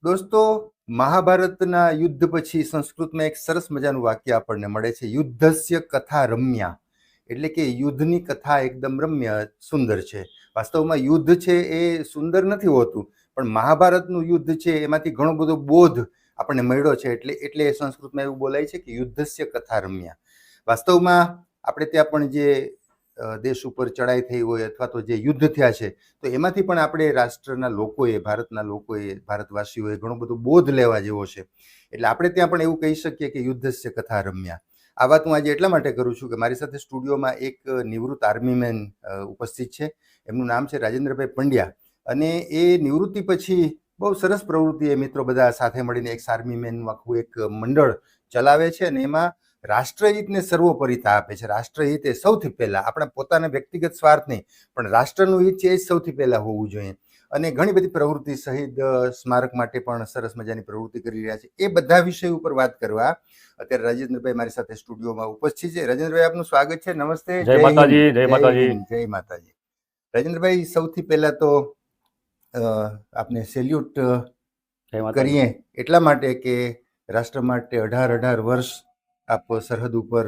દોસ્તો, મહાભારતના યુદ્ધ પછી સંસ્કૃતમાં એક સરસ મજાનું વાક્ય આપણને મળે છે, યુદ્ધસ્ય કથા રમ્યા. એટલે કે યુદ્ધની કથા એકદમ રમ્ય સુંદર છે. વાસ્તવમાં યુદ્ધ છે એ સુંદર નથી હોતું, પણ મહાભારતનું યુદ્ધ છે એમાંથી ઘણો બધો બોધ આપણને મળ્યો છે. એટલે સંસ્કૃતમાં એવું બોલાય છે કે યુદ્ધસ્ય કથા રમ્યા. વાસ્તવમાં આપણે ત્યાં પણ જે દેશ ઉપર ચડાઈ થઈ હોય અથવા તો જે યુદ્ધ થયા છે, તો એમાંથી પણ આપણે રાષ્ટ્રના લોકોએ, ભારતના લોકોએ, ભારતવાસીઓએ ઘણો બધો બોધ લેવા જેવો છે. એટલે આપણે ત્યાં પણ એવું કહી શકીએ કે યુદ્ધસ્ય કથા રમ્યા. આ વાત હું આજે એટલા માટે કરું છું કે મારી સાથે સ્ટુડિયોમાં એક નિવૃત્ત આર્મીમેન ઉપસ્થિત છે. એમનું નામ છે રાજેન્દ્રભાઈ પંડ્યા, અને એ નિવૃત્તિ પછી બહુ સરસ પ્રવૃત્તિ એ મિત્રો બધા સાથે મળીને એક આર્મીમેનનું આખું એક મંડળ ચલાવે છે, અને એમાં રાષ્ટ્રહિતને સર્વોપરિતા આપે છે. રાષ્ટ્રહિત એ સૌથી પહેલાં, આપણા પોતાના વ્યક્તિગત સ્વાર્થ નહીં, પણ રાષ્ટ્રનું હિત છે એ જ સૌથી પહેલાં હોવું જોઈએ. અને ઘણી બધી પ્રવૃત્તિ, શહીદ સ્મારક માટે પણ સરસ મજાની પ્રવૃત્તિ કરી રહ્યા છે. એ બધા વિષય ઉપર વાત કરવા અત્યારે રાજેન્દ્રભાઈ મારી સાથે સ્ટુડિયોમાં ઉપસ્થિત છે. રાજેન્દ્રભાઈ, આપનું સ્વાગત છે. નમસ્તે. જય માતાજી. જય માતાજી. જય માતાજી. રાજેન્દ્રભાઈ, સૌથી પહેલા તો આપને સેલ્યુટ કરીએ એટલા માટે કે રાષ્ટ્ર માટે 18 વર્ષ આપ સરહદ ઉપર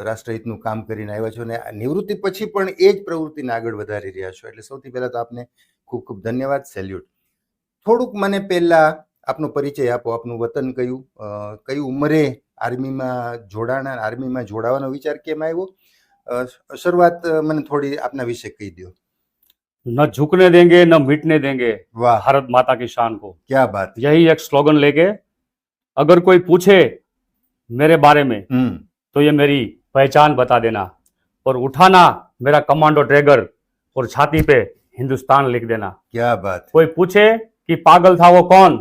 રાષ્ટ્રહિતનું કામ કરીને આવ્યા છો, અને નિવૃત્તિ પછી પણ એ જ પ્રવૃત્તિને આગળ વધારી રહ્યા છો. એટલે સૌથી પહેલા તો આપને ખૂબ ખૂબ ધન્યવાદ, સેલ્યુટ. થોડુંક મને પહેલા આપનો પરિચય આપો. આપનું વતન કયું, કઈ ઉંમરે આર્મીમાં જોડાણા, આર્મીમાં જોડાવાનો વિચાર કેમ આવ્યો? શરૂઆત મને થોડી આપના વિશે કહી દો. न झुकने देंगे न मिटने देंगे, वाह, भारत माता की शान को. क्या बात. यही एक स्लोगन लेके अगर कोई पूछे मेरे बारे में तो ये मेरी पहचान बता देना, और उठाना मेरा कमांडो ट्रैगर और छाती पे हिंदुस्तान लिख देना. क्या बात. कोई पूछे कि पागल था वो कौन,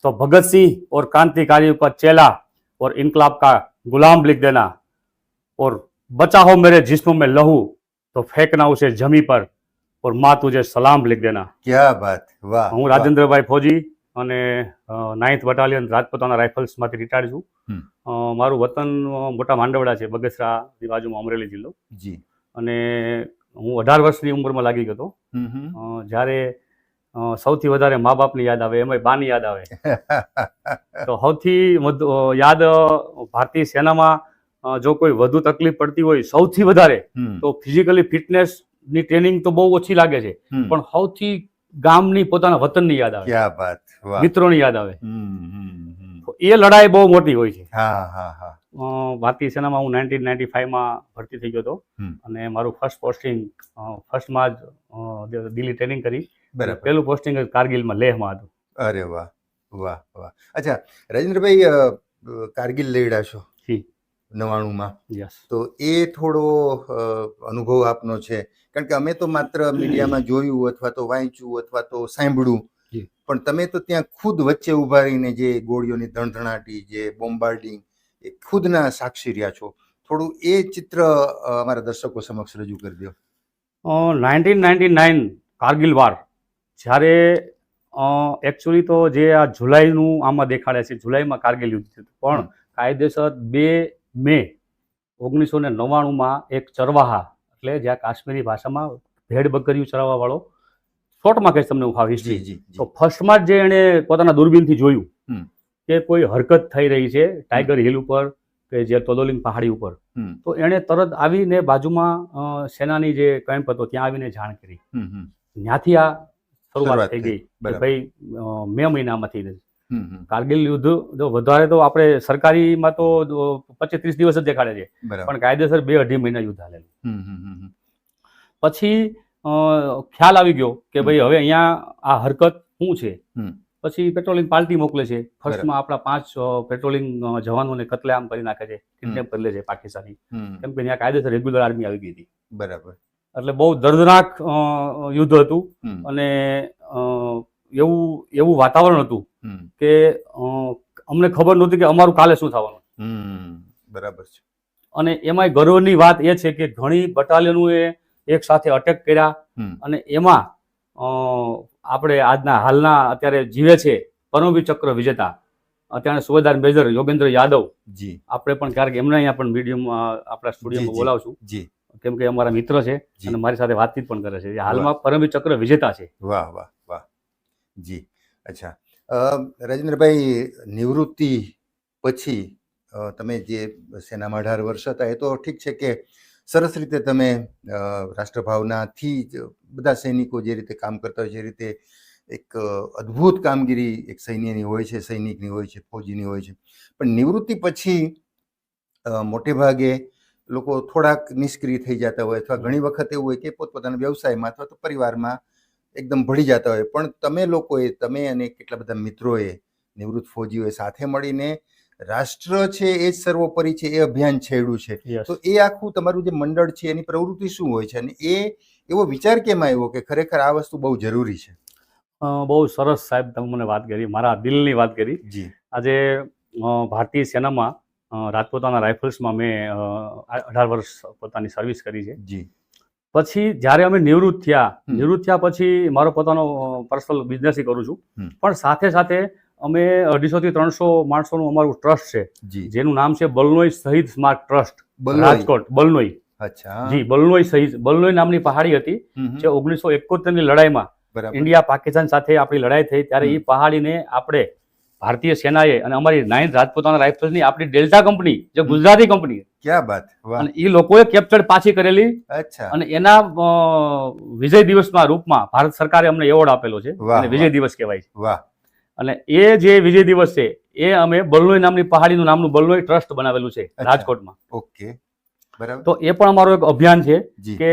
तो भगत सिंह और क्रांतिकारियों का चेला और इनकलाब का गुलाम लिख देना, और बचा हो मेरे जिस्म में लहू तो फेंकना उसे जमी पर, और माँ तुझे सलाम लिख देना. क्या बात. वाह. હું રાજેન્દ્રભાઈ ફોજી અને 9th બટાલિયન રાજપૂતાના રાઇફલ્સમાંથી રિટાયર્ડ છું. મારું વતન મોટા માંડવડા છે, બગસરાની બાજુમાં, અમરેલી જિલ્લો. જી. અને હું 18 વર્ષની ઉંમરમાં લાગી ગયો હતો. જ્યારે સૌથી વધારે મા બાપની યાદ આવે, એમાં બાની યાદ આવે. તો સૌથી યાદ ભારતીય સેનામાં જો કોઈ વધુ તકલીફ પડતી હોય સૌથી વધારે, તો ફિઝિકલી ફિટનેસ ની ટ્રેનિંગ તો બહુ ઓછી લાગે છે, પણ સૌથી ગામની, પોતાના વતનની યાદ આવે. ક્યા બાત. મિત્રોની યાદ આવે. એ લડાઈ બહુ મોટી હોય છે. ભારતીય સેનામાં હું 1995માં ભરતી થઈ ગયો હતો, અને મારું ફર્સ્ટ પોસ્ટિંગ ફર્સ્ટમાં જ દિલ્હી ટ્રેનિંગ કરી. પહેલું પોસ્ટિંગ કારગિલમાં, લેહમાં હતું. અરે વાહ વાહ વાહ. અચ્છા રાજેન્દ્રભાઈ, કારગિલ લડ્યા છો 99માં. તો એ થોડો અનુભવ આપનો છે, કારણ કે અમે તો માત્ર મીડિયામાં જોયું અથવા તો વાંચ્યું અથવા તો સાંભળ્યું, પણ તમે તો ત્યાં ખુદ વચ્ચે ઉભા રહીને જે ગોળીઓની ધણધણાટી, જે બોમ્બાર્ડિંગ, એ ખુદના સાક્ષી રહ્યા છો. થોડું એ ચિત્ર અમારા દર્શકો સમક્ષ રજૂ કરી દો. 1999 કારગિલ વાર, જ્યારે એકચ્યુઅલી તો જે આ જુલાઈનું આમાં દેખાડે છે, જુલાઈમાં કારગિલ યુદ્ધ થયું, પણ કાયદેસર 2 મે 1999માં એક ચરવાહા, એટલે જ્યાં કાશ્મીરી ભાષામાં ભેડ બકરીઓ ચરાવવા વાળો, શોર્ટમાં કહીશ તમને હું હિસ્ટ્રી. તો ફર્સ્ટમાં જ જે એણે પોતાના દૂરબીનથી જોયું કે કોઈ હરકત થઈ રહી છે ટાઈગર હિલ ઉપર કે જે તોદોલિંગ પહાડી ઉપર, તો એણે તરત આવીને બાજુમાં સેનાની જે કેમ્પ હતો ત્યાં આવીને જાણ કરી. ત્યાંથી આ શરૂઆત થઈ ગઈ કે ભાઈ મે મહિનામાંથી. કારગિલ યુદ્ધ જો વધારે તો આપણે સરકારીમાં તો 25-30 દિવસ જ દેખાડે છે, પણ કાયદેસર 2-2.5 મહિના યુદ્ધ હાલેલું. પછી ખ્યાલ આવી ગયો કે ભાઈ હવે અહીંયા આ હરકત શું છે. પછી પેટ્રોલિંગ પાર્ટી મોકલે છે. ફર્સ્ટમાં આપણા 5 પેટ્રોલિંગ જવાનોને કતલેઆમ કરી નાખે છે, કિડનેપ કરી લે છે પાકિસ્તાની, કેમ કે ત્યાં કાયદેસર રેગ્યુલર આર્મી આવી ગઈ હતી. બરાબર. એટલે બહુ દર્દનાક યુદ્ધ હતું, અને એવું વાતાવરણ હતું કે અમને ખબર નહોતી કે અમારું કાલે શું થવાનું. બરાબર છે. અને એમાંય ગર્વની વાત એ છે કે ઘણી બટાલિયનોએ એક સાથે અટેક કર્યા, અને એમાં આપણે આજના હાલના અત્યારે જીવે છે પરમવીર ચક્ર વિજેતા અત્યારે સુબેદાર મેજર યોગેન્દ્ર યાદવ જી, આપણે પણ ક્યારેક એમને અહીંયા પણ મીડિયમમાં આપણા સ્ટુડિયોમાં બોલાવશું, કેમ કે અમારા મિત્ર છે અને મારી સાથે વાતચીત પણ કરે છે. હાલમાં પરમવીર ચક્ર વિજેતા છે. વાહ વાહ વાહ જી. અચ્છા, રાજેન્દ્રભાઈ, નિવૃત્તિ પછી તમે જે સેનામાં 18 વર્ષ હતા એ તો ઠીક છે કે સરસ રીતે તમે રાષ્ટ્રભાવનાથી જ બધા સૈનિકો જે રીતે કામ કરતા હોય છે એ રીતે એક અદ્ભુત કામગીરી એક સૈન્યની હોય છે, સૈનિકની હોય છે, ફૌજીની હોય છે. પણ નિવૃત્તિ પછી મોટે ભાગે લોકો થોડાક નિષ્ક્રિય થઈ જતા હોય અથવા ઘણી વખત એવું હોય કે પોતપોતાના વ્યવસાયમાં અથવા તો પરિવારમાં એકદમ ભળી જતા હોય. પણ તમે લોકોએ, તમે અને કેટલા બધા મિત્રોએ, નિવૃત્ત ફૌજીઓએ સાથે મળીને રાષ્ટ્ર છે એ જ સર્વોપરી છે એ અભિયાન છેડ્યું છે. Yes. તો એ આખું તમારું જે મંડળ છે એની પ્રવૃત્તિ શું હોય છે અને એ એવો વિચાર કેમ આવ્યો કે ખરેખર આ વસ્તુ બહુ જરૂરી છે? બહુ સરસ સાહેબ, તમે મને વાત કરી, મારા દિલની વાત કરી. જી. આજે ભારતીય સેનામાં રાજપૂતાના રાઇફલ્સમાં મેં 18 વર્ષ પોતાની સર્વિસ કરી છે. જી. પછી જ્યારે અમે નિવૃત્ત થયા પછી મારો પોતાનો પર્સનલ બિઝનેસ કરું છું. પણ સાથે સાથે અમે 250 થી 300 માણસોનું અમારું ટ્રસ્ટ છે, જી. જેનું નામ છે બલનોઈ શહીદ સ્મારક ટ્રસ્ટ, બલનોઈ. રાજકોટ. બલનોઈ, અચ્છા. જી, બલનોઈ નામની પહાડી હતી જે 1971 ની લડાઈમાં બરાબર. ઇન્ડિયા પાકિસ્તાન સાથે આપણી લડાઈ થઈ ત્યારે એ પહાડીને આપણે ભારતીય સેનાએ અને અમારી 9th રાજપૂતાના રાઇફલ્સની આપણી ડેલ્ટા કંપની, જે ગુજરાતી કંપની, ક્યાં બાત, વાહ. અને એ લોકોએ કેપ્ચર પાછી કરેલી. અચ્છા. અને એના વિજય દિવસના રૂપમાં ભારત સરકારે અમને એવોર્ડ આપેલો છે, વાહ, અને વિજય દિવસ કહેવાય છે. વાહ. અને એ જે વિજય દિવસ છે એ અમે બલનોઈ નામની પહાડીનું નામનું બલનોઈ ટ્રસ્ટ બનાવેલું છે અચ્છા. રાજકોટમાં. ઓકે, બરાબર. તો એ પણ અમારું એક અભિયાન છે જી. કે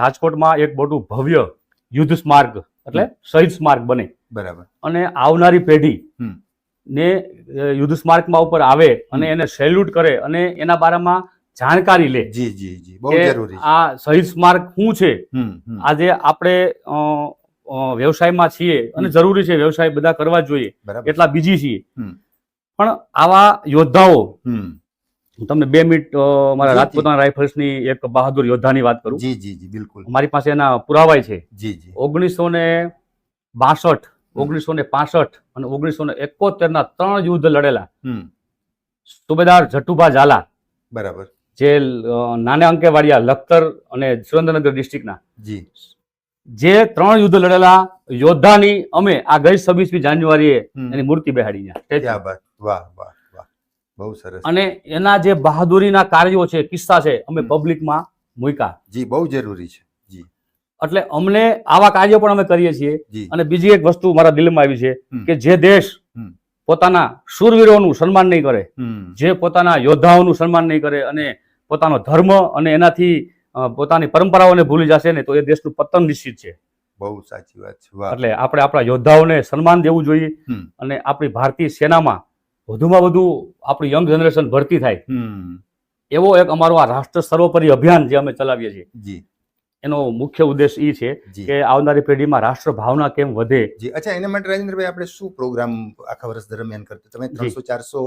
રાજકોટમાં એક મોટું ભવ્ય યુદ્ધ સ્મારક એટલે શહીદ સ્મારક બને, બરાબર. અને આવનારી પેઢી ને યુદ્ધ સ્મારકમાં ઉપર આવે અને એને સેલ્યુટ કરે અને એના બારામાં જાણકારી લે. જી જી જી, બહુ કે જરૂરી છે. આ શહીદ સ્મારક શું છે. આજે આપણે વ્યવસાયમાં છીએ અને જરૂરી છે, વ્યવસાય બધા કરવા જ જોઈએ, બરાબર. એટલા બીજી છીએ. પણ આવા યોદ્ધાઓ, હું તમને 2 મિનિટ મારા જી, રાજપૂતાના રાઇફલ્સની એક બહાદુર યોદ્ધાની વાત કરું. જી જી જી, બિલકુલ. મારી પાસે એના પુરાવાય છે. જી જી. 1962, 1965 અને 1971 ના 3 યુદ્ધ લડેલા સુબેદાર જટુભા ઝાલા, બરાબર, જે નાના અંકેવાડિયા, લખતર અને સુરેન્દ્રનગર ડિસ્ટ્રિક્ટના, જી, જે 3 યુદ્ધ લડેલા યોદ્ધાની અમે આ ગઈ 26મી જાન્યુઆરીએ એની મૂર્તિ બેહાડી. ક્યાં બાત, વાહ વાહ વાહ, બહુ સરસ. અને એના જે બહાદુરીના કાર્યો છે, કિસ્સા છે, અમે પબ્લિકમાં મૂક્યા. જી, બહુ જરૂરી છે. જી. એટલે અમને આવા કાર્યો પણ અમે કરીએ છીએ. જી. અને બીજી એક વસ્તુ મારા દિલમાં આવી છે કે જે દેશ પોતાના શૂરવીરોનું સન્માન નહીં કરે, જે પોતાના યોદ્ધાઓનું સન્માન નહીં કરે અને પોતાનો ધર્મ અને એનાથી પોતાની પરંપરાઓને ભૂલી જશે ને, તો એ દેશનું પતન નિશ્ચિત છે. બહુ સાચી વાત છે. વાહ. એટલે આપણે આપણા યોદ્ધાઓને સન્માન દેવું જોઈએ અને આપણી ભારતીય સેનામાં વધુમાં વધુ આપણી યંગ જનરેશન ભરતી થાય, એવો એક અમારો આ રાષ્ટ્ર સર્વોપરી અભિયાન જે અમે ચલાવીએ છીએ, જી, એનો મુખ્ય ઉદ્દેશ એ છે કે આવનારી પેઢીમાં રાષ્ટ્ર ભાવના કેમ વધે. જી. અચ્છા, એના માટે રાજેન્દ્રભાઈ આપણે શું પ્રોગ્રામ આખા વર્ષ દરમિયાન કરતા? તમે 300-400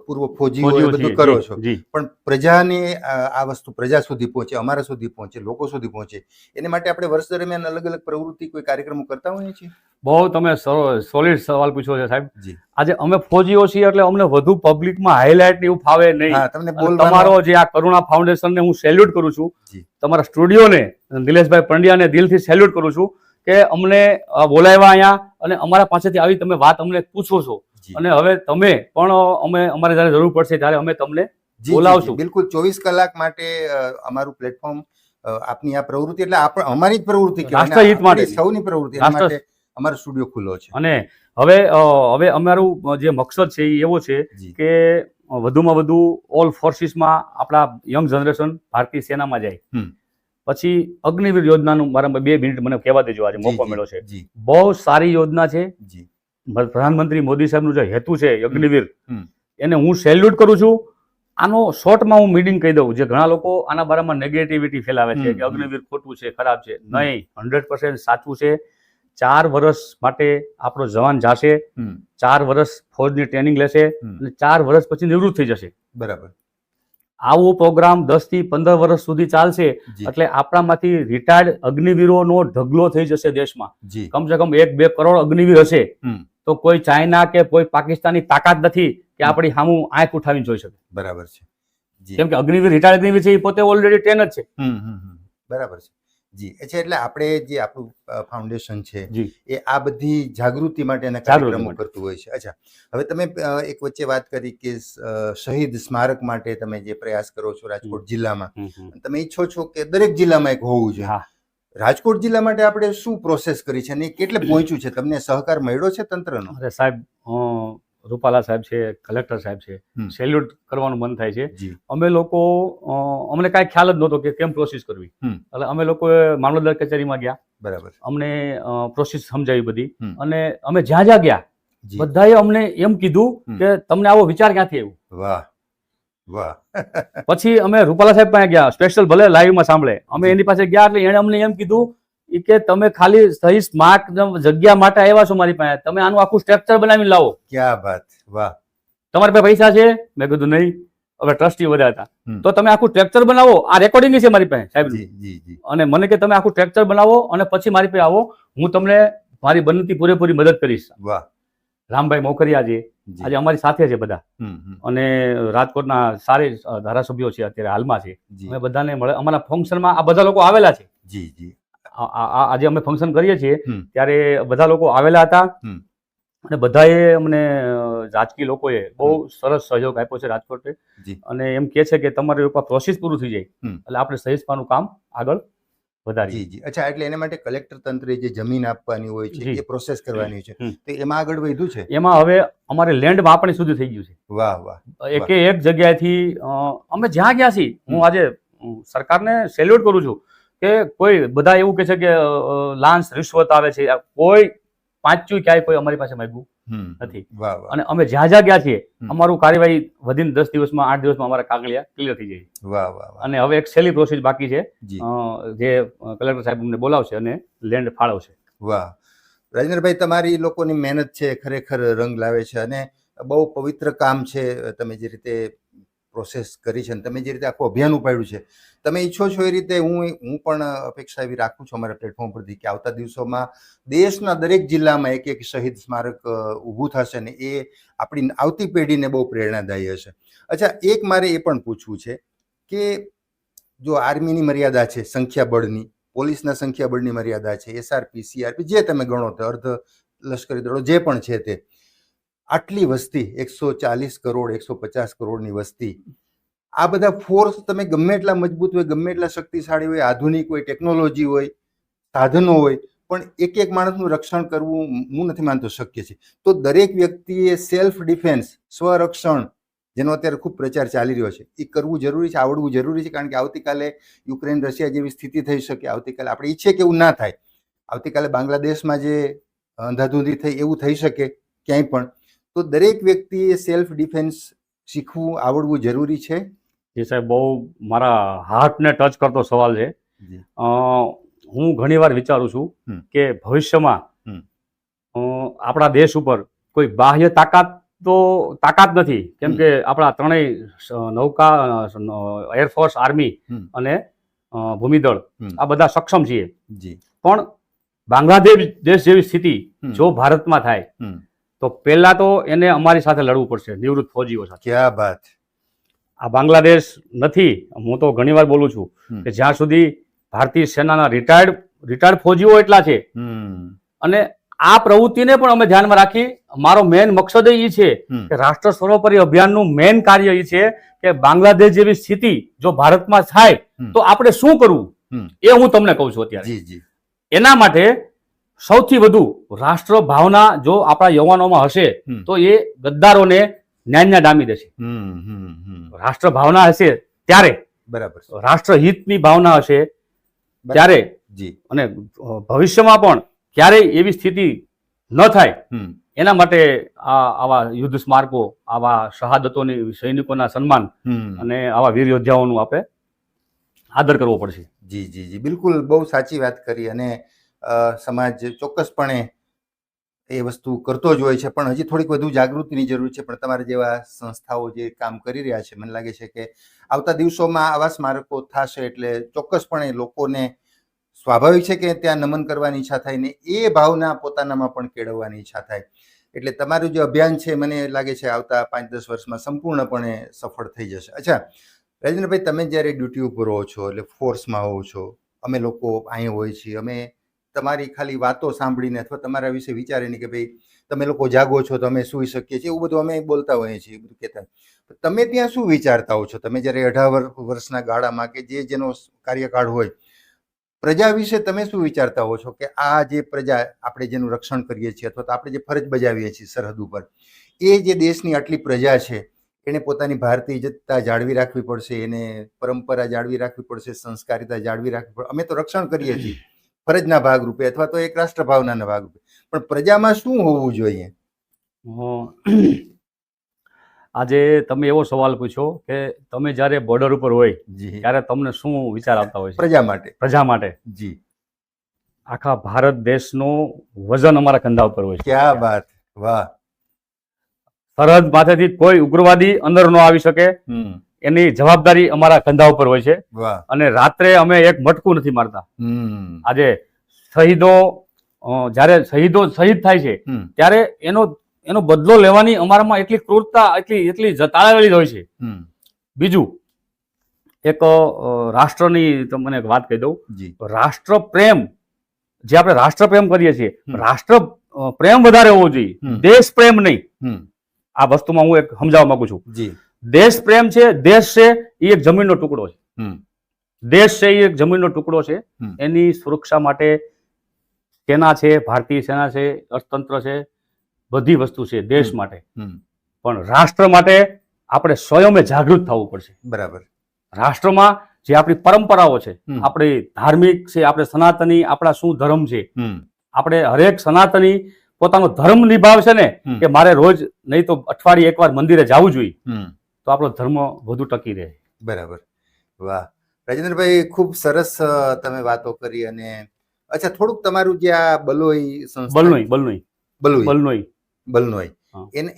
પૂર્વ ફૌજીઓ બધું કરો છો, પણ પ્રજાને આ વસ્તુ પ્રજા સુધી પહોંચે, અમારા સુધી પહોંચે, લોકો સુધી પહોંચે, એને માટે આપણે વર્ષ દરમિયાન અલગ અલગ પ્રવૃત્તિ, કોઈ કાર્યક્રમો કરતા હોઈએ છીએ? બહુ તમે સોલિડ સવાલ પૂછ્યો છે સાહેબ. જી. આજે અમે ફૌજીઓ છીએ એટલે અમને વધુ પબ્લિકમાં હાઇલાઇટ એવું ફાવે નહીં. તમારો જે આ કરુણા ફાઉન્ડેશનને હું સેલ્યુટ કરું છું, તમારા સ્ટુડિયોને, નિલેશભાઈ પંડ્યાને દિલથી સેલ્યુટ કરું છું કે અમને બોલાવ્યા અહીંયા અને અમારા પાસેથી આવી તમે વાત અમને પૂછો છો. અને હવે તમે પણ અમારે જ્યારે જરૂર પડશે ત્યારે અમે તમને બોલાવશું. બિલકુલ, 24 કલાક માટે અમારું પ્લેટફોર્મ, આપની આ પ્રવૃત્તિ એટલે અમારી જ પ્રવૃત્તિ, રાષ્ટ્રહિત માટે, સૌની પ્રવૃત્તિ, એના માટે અમારો સ્ટુડિયો ખુલ્લો છે. અને હવે અમારું જે મકસદ છે એ એવો છે કે વધુમાં વધુ ઓલ ફોર્સિસમાં આપણા યંગ જનરેશન ભારતીય સેનામાં જાય. પછી અગ્નિવીર યોજનાનું મારા 2 મિનિટ મને કહેવા દેજો, આજે મોકો મળ્યો છે. બહુ સારી યોજના છે. પ્રધાનમંત્રી મોદી સાહેબનું જે હેતુ છે અગ્નિવીર, એને હું સેલ્યુટ કરું છું. આનો શોર્ટમાં હું મીનિંગ કહી દઉં. જે ઘણા લોકો આના બારામાં નેગેટિવિટી ફેલાવે છે કે અગ્નિવીર ખોટું છે, ખરાબ છે. નહીં, 100% સાચું છે. 4 વર્ષ માટે આપણો જવાન જશે, 4 વર્ષ ફૌજની ટ્રેનિંગ લેશે અને 4 વર્ષ પછી નિવૃત્ત થઈ જશે. બરાબર. આવો પ્રોગ્રામ 10 થી 15 વર્ષ સુધી ચાલશે એટલે આપણામાંથી રિટાયર્ડ અગ્નિવીરોનો ઢગલો થઈ જશે દેશમાં. કમસે કમ 1-2 કરોડ અગ્નિવીર હશે તો કોઈ ચાઇના કે કોઈ પાકિસ્તાની તાકાત નથી કે આપણી સામું આંખ ઉઠાવીને જોઈ શકે. બરાબર છે. કેમ કે અગ્નિવીર, રિટાયર્ડ અગ્નિવીર છે એ પોતે ઓલરેડી ટ્રેન જ છે. બરાબર છે. જી અચ્છા, એટલે આપણે જે આપણું ફાઉન્ડેશન છે જી એ આ બધી જાગૃતિ માટેના જાગૃતિ કાર્યક્રમો માટે. કરતું હોય છે. અચ્છા, હવે તમે એક વચ્ચે વાત કરી કે શહીદ સ્મારક માટે તમે જે પ્રયાસ કરો છો રાજકોટ જિલ્લામાં, તમે ઈચ્છો છો કે દરેક જિલ્લામાં એક હોવું જોઈએ. હા, રાજકોટ જિલ્લા માટે આપણે શું પ્રોસેસ કરી છે અને કેટલે પહોંચ્યું છે? તમને સહકાર મળ્યો છે તંત્રનો? અરે સાહેબ, રૂપાલા સાહેબ છે, કલેક્ટર સાહેબ છે, સેલ્યુટ કરવાનું મન થાય છે. જી અમે લોકો અમને કાંઈ ખ્યાલ જ નહોતો કે કેમ પ્રોસેસ કરવી. એટલે અમે લોકોએ મામલતદાર કચેરીમાં ગયા, બરાબર. અમને પ્રોસેસ સમજાવી બધી, હમ. અને અમે જ્યાં જ્યાં ગયા જી બધાએ અમને એમ કીધું કે તમને આવો વિચાર ક્યાંથી આવ્યો. વાહ વાહ. પછી અમે રૂપાલા સાહેબ પાસે ગયા, સ્પેશિયલ ભલે લાઈવમાં સાંભળે, અમે એની પાસે ગયા એટલે એણે અમને એમ કીધું કે તમે ખાલી સહી સ્માર્ટ જગ્યા માટે આવ્યા છો મારી પાસે, તમે આનું આખું સ્ટ્રક્ચર બનાવીને લાવો. ક્યા બાત. વાહ. તમારી પાસે પૈસા છે? મેં કીધું નહીં, હવે ટ્રસ્ટી બધા હતા. હમ. તો તમે આખું સ્ટ્રક્ચર બનાવો, આ રેકોર્ડિંગ છે મારી પાસે સાહેબ. જી જી જી. અને મને કે તમે આખું સ્ટ્રક્ચર બનાવો અને પછી મારી પાસે આવો, હું તમને મારી બનતી પૂરેપૂરી મદદ કરીશ. વાહ. રામભાઈ મોકરિયા છે જી. આજે અમારી સાથે છે બધા, હમ. અને રાજકોટના સારી ધારાસભ્યો છે અત્યારે હાલમાં છે. જી અમે બધાને મળે, અમારા ફંક્શનમાં આ બધા લોકો આવેલા છે. જી જી. આજે અમે ફંક્શન કરીએ છીએ હમ. ત્યારે બધા લોકો આવેલા હતા. હમ. અને બધાએ અમને રાજકીય લોકોએ બહુ સરસ સહયોગ આપ્યો છે રાજકોટે. જી. અને એમ કહે છે કે તમારી ઉપર પ્રોસેસ પૂરું થઈ જાય હમ. એટલે આપણે સહિષ્માનું કામ આગળ વધારીએ. જી જી. અચ્છા, એટલે એના માટે કલેક્ટર તંત્રે જે જમીન આપવાની હોય છે જી. એ પ્રોસેસ કરવાની છે, હમ. તો એમાં આગળ વધ્યું છે? એમાં હવે અમારે લેન્ડ માપણી સુધી થઈ ગયું છે. વાહ વાહ. એકે એક જગ્યાએથી અમે જ્યાં ગયા છીએ, હું આજે સરકારને સેલ્યુટ કરું છું કે કોઈ બધા એવું કહે છે કે લાંચ રિશ્વત આવે છે, કોઈ પાંચું ક્યાંય કોઈ અમારી પાસે માંગ્યું નથી. વાહ વાહ. અને અમે જ્યાં જ્યાં ગયા છીએ અમારું કાર્યવાહી વધીને 10 દિવસમાં 8 દિવસમાં અમારા કાગળિયા ક્લિયર થઈ જાય. વાહ વાહ વાહ. અને હવે એક છેલ્લી પ્રોસેસ બાકી છે, જી. જે કલેક્ટર સાહેબ અમને બોલાવશે અને લેન્ડ ફાળવશે. વાહ. રાજેન્દ્રભાઈ, તમારી લોકોની મહેનત છે ખરેખર રંગ લાવે છે અને બહુ પવિત્ર કામ છે. તમે જે રીતે પ્રોસેસ કરી છે અને તમે જે રીતે આખું અભિયાન ઉપાડ્યું છે, તમે ઈચ્છો છો એ રીતે હું પણ અપેક્ષા એવી રાખું છું અમારા પ્લેટફોર્મ પરથી કે આવતા દિવસોમાં દેશના દરેક જિલ્લામાં એક એક શહીદ સ્મારક ઊભું થશે ને એ આપણી આવતી પેઢીને બહુ પ્રેરણાદાયી હશે. અચ્છા, એક મારે એ પણ પૂછવું છે કે જો આર્મીની મર્યાદા છે સંખ્યાબળની, પોલીસના સંખ્યાબળની મર્યાદા છે, SRP CRP જે તમે ગણો તો અર્ધ લશ્કરી દળો જે પણ છે તે, આટલી વસ્તી 140 કરોડ 150 કરોડની વસ્તી, આ બધા ફોર્સ તમે ગમે એટલા મજબૂત હોય, ગમે એટલા શક્તિશાળી હોય, આધુનિક હોય, ટેકનોલોજી હોય, સાધનો હોય, પણ એક એક માણસનું રક્ષણ કરવું હું નથી માનતો શક્ય છે. તો દરેક વ્યક્તિએ સેલ્ફ ડિફેન્સ, સ્વરક્ષણ, જેનો અત્યારે ખૂબ પ્રચાર ચાલી રહ્યો છે, એ કરવું જરૂરી છે, આવડવું જરૂરી છે. કારણ કે આવતીકાલે યુક્રેન રશિયા જેવી સ્થિતિ થઈ શકે, આવતીકાલે આપણે ઈચ્છીએ કે એવું ના થાય, આવતીકાલે બાંગ્લાદેશમાં જે અંધાધૂંધી થઈ એવું થઈ શકે ક્યાંય પણ. તો દરેક વ્યક્તિએ સેલ્ફ ડિફેન્સ શીખવું, આવડવું જરૂરી છે. જે સાહેબ બહુ મારા હાર્ટને ટચ કરતો સવાલ છે. હું ઘણીવાર વિચારું છું કે ભવિષ્યમાં આપણા દેશ ઉપર કોઈ બાહ્ય તાકાત નથી, કેમ કે આપણા ત્રણેય નૌકા, એરફોર્સ, આર્મી અને ભૂમિદળ આ બધા સક્ષમ છીએ. પણ બાંગ્લાદેશ જેવી સ્થિતિ જો ભારતમાં થાય તો પહેલા તો એને અમારી સાથે લડવું પડશે, નિવૃત્ત ફૌજીઓ સાથે. ક્યા બાત. આ બાંગ્લાદેશ નથી. હું તો ઘણીવાર બોલું છું કે જ્યાં સુધી ભારતીય સેનાના રિટાયર્ડ ફૌજીઓ એટલા છે, અને આ પ્રવૃત્તિને પણ અમે ધ્યાનમાં રાખી, મારો મેન મકસદ એ છે કે રાષ્ટ્ર સર્વોપરી અભિયાનનું મેન કાર્ય એ છે કે બાંગ્લાદેશ જેવી સ્થિતિ જો ભારતમાં થાય તો આપણે શું કરવું એ હું તમને કહું છું અત્યારે. એના માટે સૌથી વધુ રાષ્ટ્ર ભાવના જો આપણા યુવાનોમાં હશે તો એ ગદ્દારોને ન્યાયના ડામી દેશે. રાષ્ટ્ર ભાવના હશે ત્યારે, બરાબર, રાષ્ટ્રહિતની ભાવના હશે ત્યારે, અને ભવિષ્યમાં પણ ક્યારેય એવી સ્થિતિ ન થાય એના માટે આવા યુદ્ધ સ્મારકો, આવા શહાદતોની, સૈનિકોના સન્માન અને આવા વીર યોદ્ધાઓનું આપણે આદર કરવો પડશે. જી જી જી, બિલકુલ બહુ સાચી વાત કરી. અને સમાજ ચોક્કસપણે એ વસ્તુ કરતો જ હોય છે, પણ હજી થોડીક વધુ જાગૃતિની જરૂર છે. પણ તમારા જેવા સંસ્થાઓ જે કામ કરી રહ્યા છે, મને લાગે છે કે આવતા દિવસોમાં આવા સ્મારકો થશે એટલે ચોક્કસપણે લોકોને સ્વાભાવિક છે કે ત્યાં નમન કરવાની ઈચ્છા થાય ને એ ભાવના પોતાનામાં પણ કેળવવાની ઈચ્છા થાય. એટલે તમારું જે અભિયાન છે મને લાગે છે આવતા 5-10 વર્ષમાં સંપૂર્ણપણે સફળ થઈ જશે. અચ્છા રાજેન્દ્રભાઈ, તમે જ્યારે ડ્યુટી ઉપર હો છો, એટલે ફોર્સમાં હો છો, અમે લોકો અહીં હોય છીએ, અમે તમારી ખાલી વાતો સાંભળીને અથવા તમારા વિશે વિચારીને કે ભાઈ તમે લોકો જાગો છો તો અમે સૂઈ શકીએ છીએ, એવું બધું અમે બોલતા હોઈએ છીએ, બધું કહેતા. તમે ત્યાં શું વિચારતા હો છો? તમે જ્યારે 18 વર્ષના ગાળામાં કે જેનો કાર્યકાળ હોય, પ્રજા વિશે તમે શું વિચારતા હો છો કે આ જે પ્રજા, આપણે જેનું રક્ષણ કરીએ છીએ અથવા તો આપણે જે ફરજ બજાવીએ છીએ સરહદ ઉપર, એ જે દેશની આટલી પ્રજા છે, એને પોતાની ભારતીયતા જાળવી રાખવી પડશે, એને પરંપરા જાળવી રાખવી પડશે, સંસ્કારિતા જાળવી રાખવી પડશે. અમે તો રક્ષણ કરીએ છીએ ફરજના ભાગરૂપે અથવા તો એક રાષ્ટ્રભાવનાના ભાગરૂપે, પણ પ્રજામાં શું હોવું જોઈએ? આજે તમે એવો સવાલ પૂછ્યો કે તમે જ્યારે બોર્ડર ઉપર હોય જી, ત્યારે તમને શું વિચાર આવતા હોય છે પ્રજા માટે. પ્રજા માટે? જી, આખા ભારત દેશનું વજન અમારા કંધા ઉપર હોય છે. ક્યા બાત, વાહ. સરહદ માથેથી કોઈ ઉગ્રવાદી અંદર ન આવી શકે, એની જવાબદારી અમારા કંધા ઉપર હોય છે. વાહ. અને રાત્રે અમે એક મટકું નથી મારતા. આજે શહીદો જ્યારે શહીદ થાય છે ત્યારે એનો બદલો લેવાની અમારામાં એટલી ક્રૂરતા, એટલી તાળાવેલી હોય છે. બીજું એક રાષ્ટ્રની તમને એક વાત કહી દઉં. રાષ્ટ્ર પ્રેમ, જે આપણે રાષ્ટ્ર પ્રેમ કરીએ છીએ, રાષ્ટ્ર પ્રેમ વધારે હોવો જોઈએ, દેશ પ્રેમ નહીં. આ વસ્તુમાં હું એક સમજાવવા માંગુ છું. દેશ પ્રેમ છે, દેશ છે એ એક જમીનનો ટુકડો છે. દેશ છે એ એક જમીનનો ટુકડો છે. એની સુરક્ષા માટે સેના છે, ભારતીય સેના છે, અર્થતંત્ર છે, બધી વસ્તુ છે દેશ માટે. પણ રાષ્ટ્ર માટે આપણે સ્વયં જાગૃત થવું પડશે. બરાબર. રાષ્ટ્રમાં જે આપણી પરંપરાઓ છે, આપણી ધાર્મિક છે, આપણે સનાતની, આપણા શું ધર્મ છે, આપણે હરેક સનાતની પોતાનો ધર્મ નિભાવશે ને કે મારે રોજ નહીં તો અઠવાડિયે એકવાર મંદિરે જવું જોઈએ, તો આપણો ધર્મ વધુ ટકી રહે. બરાબર. વાહ રાજેન્દ્રભાઈ, ખૂબ સરસ તમે વાતો કરી. અને અચ્છા, થોડુંક તમારું જે આ બલનોઈ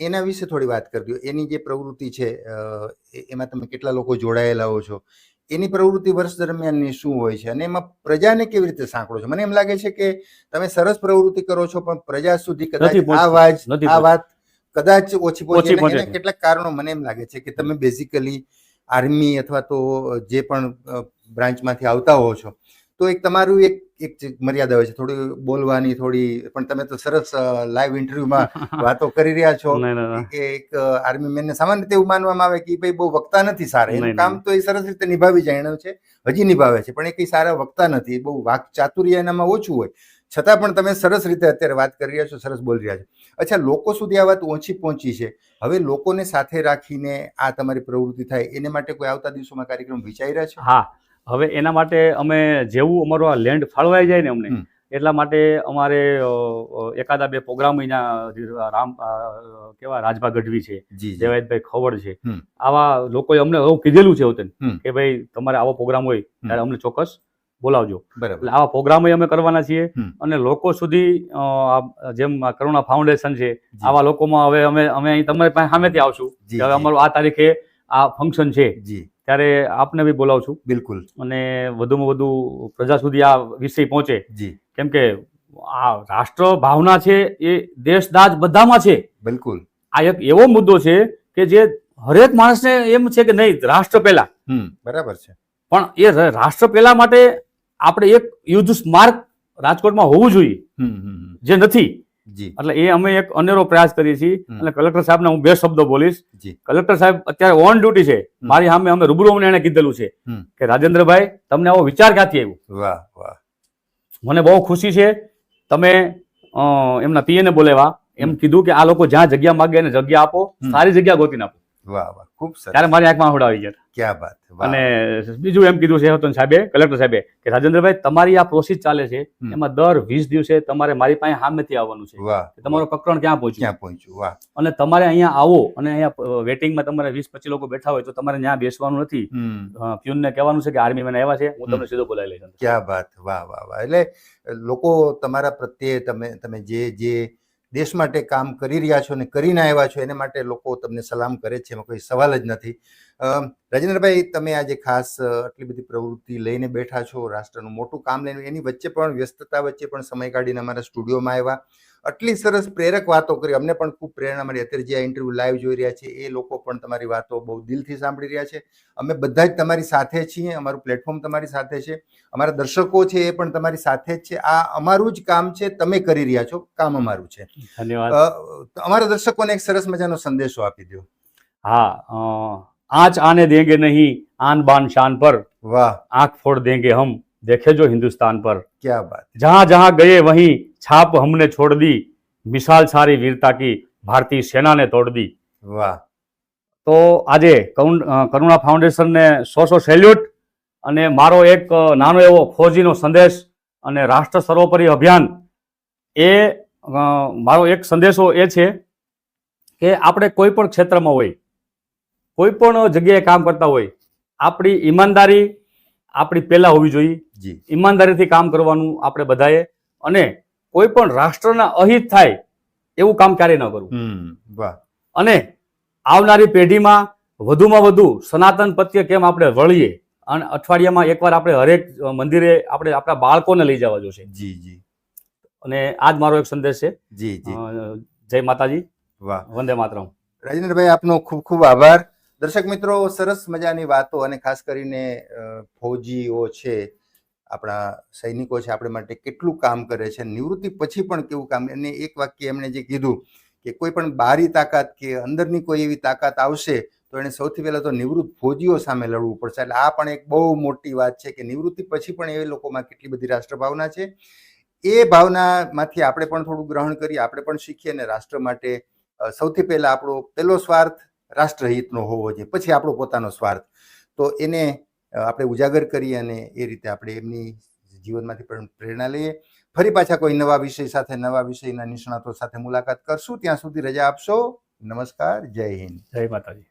એના વિશે થોડી વાત કરી દો. એની જે પ્રવૃત્તિ છે એમાં તમે કેટલા લોકો જોડાયેલા હો છો? એની પ્રવૃત્તિ વર્ષ દરમિયાનની શું હોય છે અને એમાં પ્રજાને કેવી રીતે સાંકળો છો? મને એમ લાગે છે કે તમે સરસ પ્રવૃત્તિ કરો છો, પણ પ્રજા સુધી કદાચ આ વાત કદાચ ઓછી પહોંચે. એના કેટલાક કારણો મને એમ લાગે છે કે તમે બેઝિકલી આર્મી અથવા તો જે પણ બ્રાન્ચમાંથી આવતા હો છો, તો એક તમારું એક મર્યાદા હોય છે થોડી બોલવાની, થોડી. પણ તમે તો સરસ લાઈવ ઇન્ટરવ્યુમાં વાતો કરી રહ્યા છો કે એક આર્મી મેનને સામાન્ય રીતે એવું માનવામાં આવે કે ભાઈ બહુ વક્તા નથી સારા, એનું કામ તો એ સરસ રીતે નિભાવી જાય એનું છે, હજી નિભાવે છે, પણ એ કંઈ સારા વક્તા નથી, બહુ વાક ચાતુર્ય એનામાં ઓછું હોય, છતાં પણ તમે સરસ રીતે અત્યારે વાત કરી રહ્યા છો, સરસ બોલી રહ્યા છો. અચ્છા, લોકો સુધી આ વાત ઓછી પહોંચી છે. હવે લોકોને સાથે રાખીને આ તમારી પ્રવૃત્તિ થાય એને માટે કોઈ આવતા દિવસોમાં કાર્યક્રમ વિચારી રહ્યા છે? હા, હવે એના માટે અમે જેવું અમારું આ લેન્ડ ફાળવાઈ જાય ને અમને, એટલા માટે અમારે એકાદા બે પ્રોગ્રામ રાજભા ગઢવી છે, દેવાયતભાઈ ખવડ છે, આવા લોકોએ અમને એવું કીધેલું છે હોતે કે ભાઈ તમારે આવો પ્રોગ્રામ હોય ત્યારે અમને ચોક્કસ બોલાવજો. એટલે આવા પ્રોગ્રામ અમે કરવાના છીએ. અને લોકો સુધી જેમ કરુણા ફાઉન્ડેશન છે, આવા લોકોમાં હવે અમે અહીં તમારી પાસે સામેથી આવશું કે હવે અમારું આ તારીખે આ ફંક્શન છે, ત્યારે આપને બી બોલાવશું. બિલકુલ. અને વધુમાં વધુ પ્રજા સુધી આ વિષય પહોંચે. કેમ કે આ રાષ્ટ્ર ભાવના છે એ દેશદાજ બધામાં છે. બિલકુલ. આ એક એવો મુદ્દો છે કે જે હરેક માણસને એમ છે કે નહીં, રાષ્ટ્ર પહેલા. બરાબર છે. પણ એ રાષ્ટ્ર પહેલા માટે આપણે એક યુદ્ધ સ્મારક રાજકોટમાં હોવું જોઈએ, જે નથી. એટલે એ અમે એક અનેરો પ્રયાસ કરીએ છીએ. અને કલેક્ટર સાહેબને હું બે શબ્દો બોલીશ. કલેક્ટર સાહેબ અત્યારે ઓન ડ્યુટી છે, મારી સામે અમે રૂબરૂ એને કીધેલું છે કે રાજેન્દ્રભાઈ, તમને આવો વિચાર ક્યાંથી આવ્યો? વાહ વાહ, મને બહુ ખુશી છે. તમે એમના પીએને બોલાવ્યા, એમ કીધું કે આ લોકો જ્યાં જગ્યા માગે એને જગ્યા આપો, સારી જગ્યા ગોતીને આપો. વાહ વાહ, ખૂબ સરસ. ત્યારે મારી આંખમાં આંસુ આવી ગયા. ક્યાં વાત. અને બીજું એમ કીધું છે સાહેબે, કલેક્ટર સાહેબે, કે રાજેન્દ્રભાઈ, તમારી આ પ્રોસેસ ચાલે છે એમાં દર 20 દિવસે તમારે મારી પાસે સામેથી આવવાનું છે. તમારું પ્રકરણ ક્યાં પહોંચ્યું. વાહ. અને તમારે અહીંયા આવો અને અહીંયા વેટિંગમાં તમારે 20-25 લોકો બેઠા હોય તો તમારે ત્યાં બેસવાનું નથી. પ્યુનને કહેવાનું છે કે આર્મી મેન આવ્યા છે, હું તમને સીધો બોલાવી લઈશ. ક્યાં વાત. વાહ વાહ વાહ. એટલે લોકો તમારા પ્રત્યે તમે જે દેશ માટે કામ કરી રહ્યા છો અને કરીને આવ્યા છો એને માટે લોકો તમને સલામ કરે છે, એમાં કોઈ સવાલ જ નથી. રાજેન્દ્રભાઈ, તમે આજે ખાસ આટલી બધી પ્રવૃત્તિ લઈને બેઠા છો, રાષ્ટ્રનું મોટું કામ લઈને, એની વચ્ચે પણ વ્યસ્તતા વચ્ચે પણ સમય કાઢીને અમારા સ્ટુડિયોમાં આવ્યા, આટલી સરસ પ્રેરક વાતો કરી, અમને પણ ખૂબ પ્રેરણા મળી. અત્યારે જે આ ઇન્ટરવ્યુ લાઈવ જોઈ રહ્યા છે એ લોકો પણ તમારી વાતો બહુ દિલથી સાંભળી રહ્યા છે. અમે બધા જ તમારી સાથે છીએ, અમારું પ્લેટફોર્મ તમારી સાથે છે, અમારા દર્શકો છે એ પણ તમારી સાથે જ છે. આ અમારું જ કામ છે, તમે કરી રહ્યા છો, કામ અમારું છે. ધન્યવાદ. અમારા દર્શકોને એક સરસ મજાનો સંદેશો આપી દો. હા, આંચ આને देंगे नहीं आन बान शान पर, વાહ, आंख फोड़ देंगे हम देखे जो हिंदुस्तान पर, ક્યા બાત. जहां जहां गए वहीं छाप हमने छोड़ दी, मिसाल सारी वीरता की भारतीय सेना ने तोड़ दी. વાહ. તો આજે કરુણા ફાઉન્ડેશનને 100 સેલ્યુટ, અને મારો એક નાનો એવો ફૌજીનો સંદેશ અને રાષ્ટ્ર સર્વોપરી અભિયાન, એ મારો એક સંદેશો એ છે કે આપણે કોઈ પણ ક્ષેત્રમાં હોય, કોઈ પણ જગ્યાએ કામ કરતા હોય, આપણી ઈમાનદારી આપણી પહેલા હોવી જોઈએ. જી. ઈમાનદારીથી કામ કરવાનું આપણે બધાએ, અને કોઈ પણ રાષ્ટ્રના અહિત થાય એવું કામ ક્યારેય ન કરવું. વાહ. અને આવનારી પેઢીમાં વધુમાં વધુ સનાતન પ્રત્યે કેમ આપણે વળીએ, અને અઠવાડિયામાં એકવાર આપણે હરેક મંદિરે આપણે આપણા બાળકોને લઈ જવા જોશે. જી જી. અને આ જ મારો એક સંદેશ છે. જી જી. જય માતાજી. વાહ. વંદે માતરમ. રાજેન્દ્રભાઈ, આપનો ખૂબ ખૂબ આભાર. દર્શક મિત્રો, સરસ મજાની વાતો, અને ખાસ કરીને ફૌજીઓ છે, આપણા સૈનિકો છે, આપણે માટે કેટલું કામ કરે છે, નિવૃત્તિ પછી પણ કેવું કામ. અને એક વાક્ય એમણે જે કીધું કે કોઈ પણ બારી તાકાત કે અંદરની કોઈ એવી તાકાત આવશે તો એને સૌથી પહેલાં તો નિવૃત્ત ફૌજીઓ સામે લડવું પડશે. એટલે આ પણ એક બહુ મોટી વાત છે કે નિવૃત્તિ પછી પણ એ લોકોમાં કેટલી બધી રાષ્ટ્રભાવના છે. એ ભાવનામાંથી આપણે પણ થોડું ગ્રહણ કરીએ, આપણે પણ શીખીએ, અને રાષ્ટ્ર માટે સૌથી પહેલાં આપણો પહેલો સ્વાર્થ રાષ્ટ્રહિતનો હોવો જોઈએ, પછી આપણો પોતાનો સ્વાર્થ. તો એને આપણે ઉજાગર કરીએ, અને એ રીતે આપણે એમની જીવનમાંથી પણ પ્રેરણા લઈએ. ફરી પાછા કોઈ નવા વિષય સાથે, નવા વિષયના નિષ્ણાતો સાથે મુલાકાત કરશું. ત્યાં સુધી રજા આપશો. નમસ્કાર. જય હિન્દ. જય માતાજી.